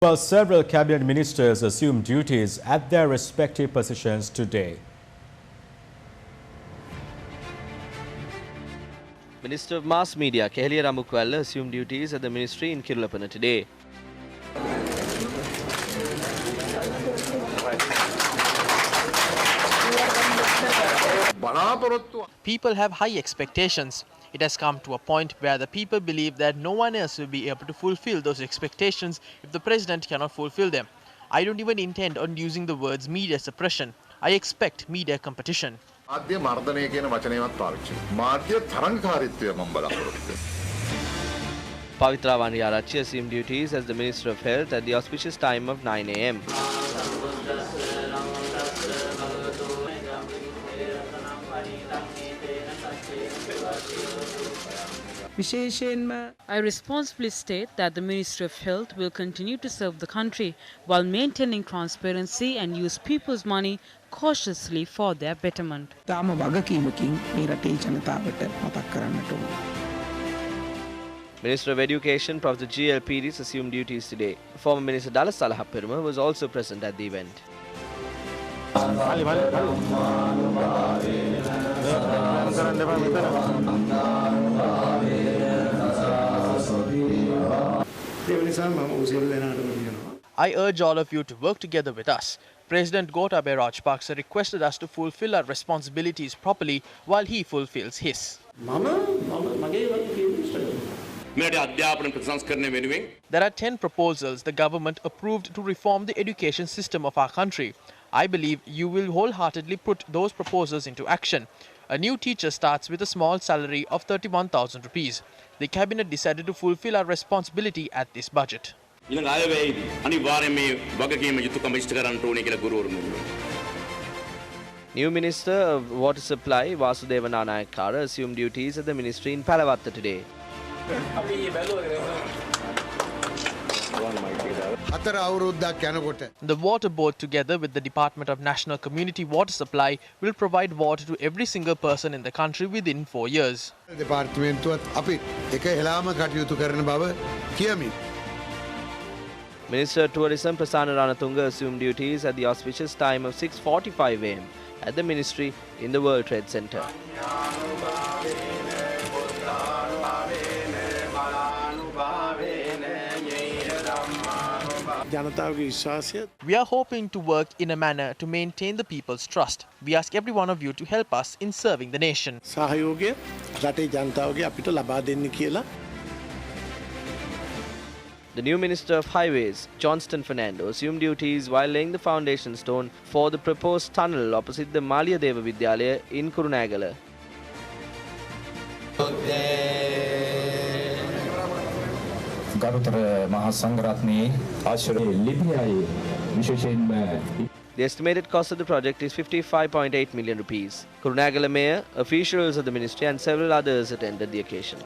Well, several cabinet ministers assumed duties at their respective positions today. Minister of Mass Media Keheliya Ramukwella assumed duties at the ministry in Kirulapana today. People have high expectations. It has come to a point where the people believe that no one else will be able to fulfill those expectations if the president cannot fulfill them. I don't even intend on using the words media suppression. I expect media competition. Pavitra Vaniyarachchi assumed duties as the Minister of Health at the auspicious time of 9 a.m. I responsibly state that the Ministry of Health will continue to serve the country while maintaining transparency and use people's money cautiously for their betterment. Minister of Education Prof. G.L.Peiris assumed duties today. Former Minister Dalasalahapirma was also present at the event. I urge all of you to work together with us. President Godahewa Rajapaksa requested us to fulfill our responsibilities properly while he fulfills his. There are 10 proposals the government approved to reform the education system of our country. I believe you will wholeheartedly put those proposals into action. A new teacher starts with a small salary of 31,000 rupees. The cabinet decided to fulfill our responsibility at this budget. New Minister of Water Supply Vasudeva Nanayakara assumed duties at the ministry in Ratwatte today. The water board, together with the Department of National Community Water Supply, will provide water to every single person in the country within 4 years. Minister of Tourism Prasanna Ranatunga assumed duties at the auspicious time of 6:45 a.m. at the ministry in the World Trade Center. We are hoping to work in a manner to maintain the people's trust. We ask every one of you to help us in serving the nation. The new Minister of Highways, Johnston Fernando, assumed duties while laying the foundation stone for the proposed tunnel opposite the Maliyadeva Vidyalaya in Kurunegala. The estimated cost of the project is 55.8 million rupees. Kurunegala Mayor, officials of the ministry and several others attended the occasion.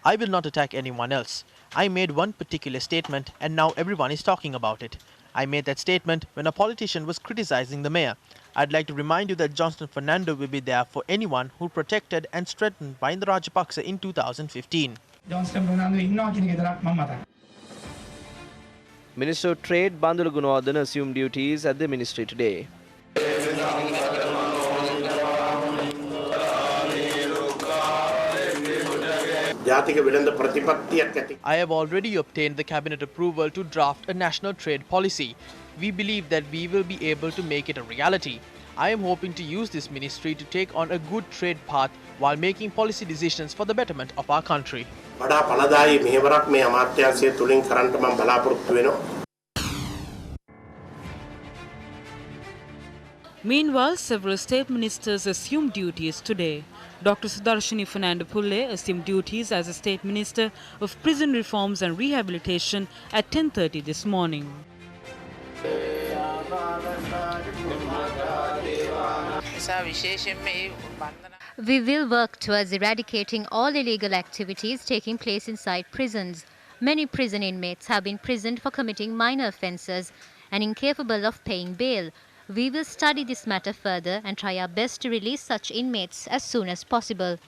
I will not attack anyone else. I made one particular statement and now everyone is talking about it. I made that statement when a politician was criticizing the mayor. I'd like to remind you that Johnston Fernando will be there for anyone who protected and strengthened Mahinda Rajapaksa in 2015. Minister of Trade Bandula Gunawardena assumed duties at the ministry today. I have already obtained the cabinet approval to draft a national trade policy. We believe that we will be able to make it a reality. I am hoping to use this ministry to take on a good trade path while making policy decisions for the betterment of our country. Meanwhile, several state ministers assumed duties today. Dr. Sudarshini Fernandopulla assumed duties as a State Minister of Prison Reforms and Rehabilitation at 10:30 this morning. We will work towards eradicating all illegal activities taking place inside prisons. Many prison inmates have been imprisoned for committing minor offences and incapable of paying bail. We will study this matter further and try our best to release such inmates as soon as possible.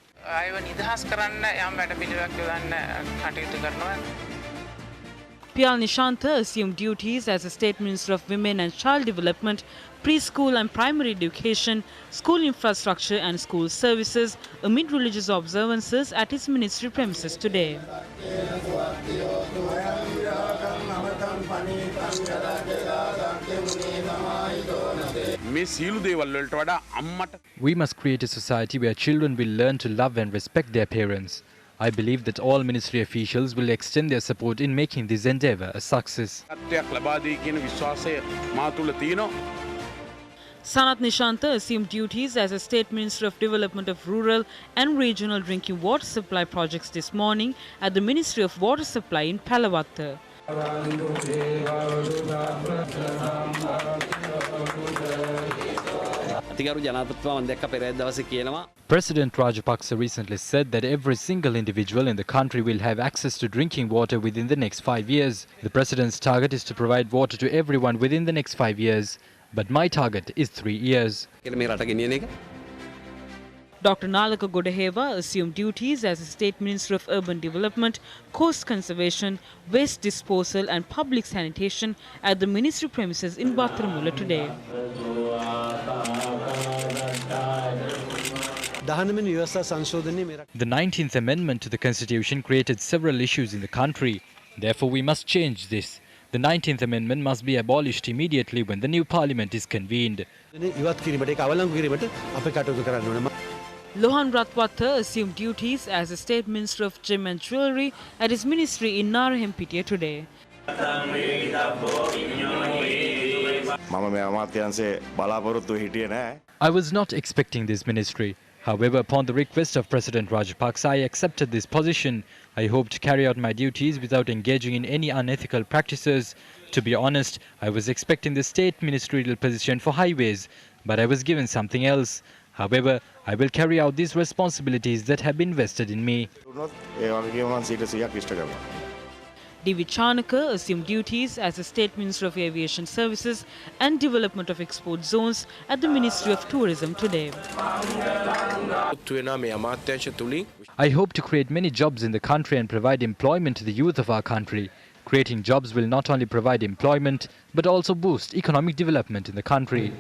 Piyal Nishantha assumed duties as the State Minister of Women and Child Development, Preschool and Primary Education, School Infrastructure and School Services amid religious observances at his ministry premises today. We must create a society where children will learn to love and respect their parents. I believe that all ministry officials will extend their support in making this endeavour a success. Sanath Nishantha assumed duties as a State Minister of Development of Rural and Regional Drinking Water Supply Projects this morning at the Ministry of Water Supply in Ratwatte. President Rajapaksa recently said that every single individual in the country will have access to drinking water within the next 5 years. The President's target is to provide water to everyone within the next 5 years. But my target is 3 years. Dr. Nalaka Godahewa assumed duties as a State Minister of Urban Development, Coast Conservation, Waste Disposal and Public Sanitation at the ministry premises in Bathramula today. The 19th Amendment to the Constitution created several issues in the country. Therefore, we must change this. The 19th Amendment must be abolished immediately when the new parliament is convened. Lohan Ratwatte assumed duties as a State Minister of Gem and Jewellery at his ministry in Narahempitiya today. I was not expecting this ministry. However, upon the request of President Rajapaksa, I accepted this position. I hope to carry out my duties without engaging in any unethical practices. To be honest, I was expecting the state ministerial position for highways, but I was given something else. However, I will carry out these responsibilities that have been vested in me. D.V. Chanaka assumed duties as the State Minister of Aviation Services and Development of Export Zones at the Ministry of Tourism today. I hope to create many jobs in the country and provide employment to the youth of our country. Creating jobs will not only provide employment but also boost economic development in the country.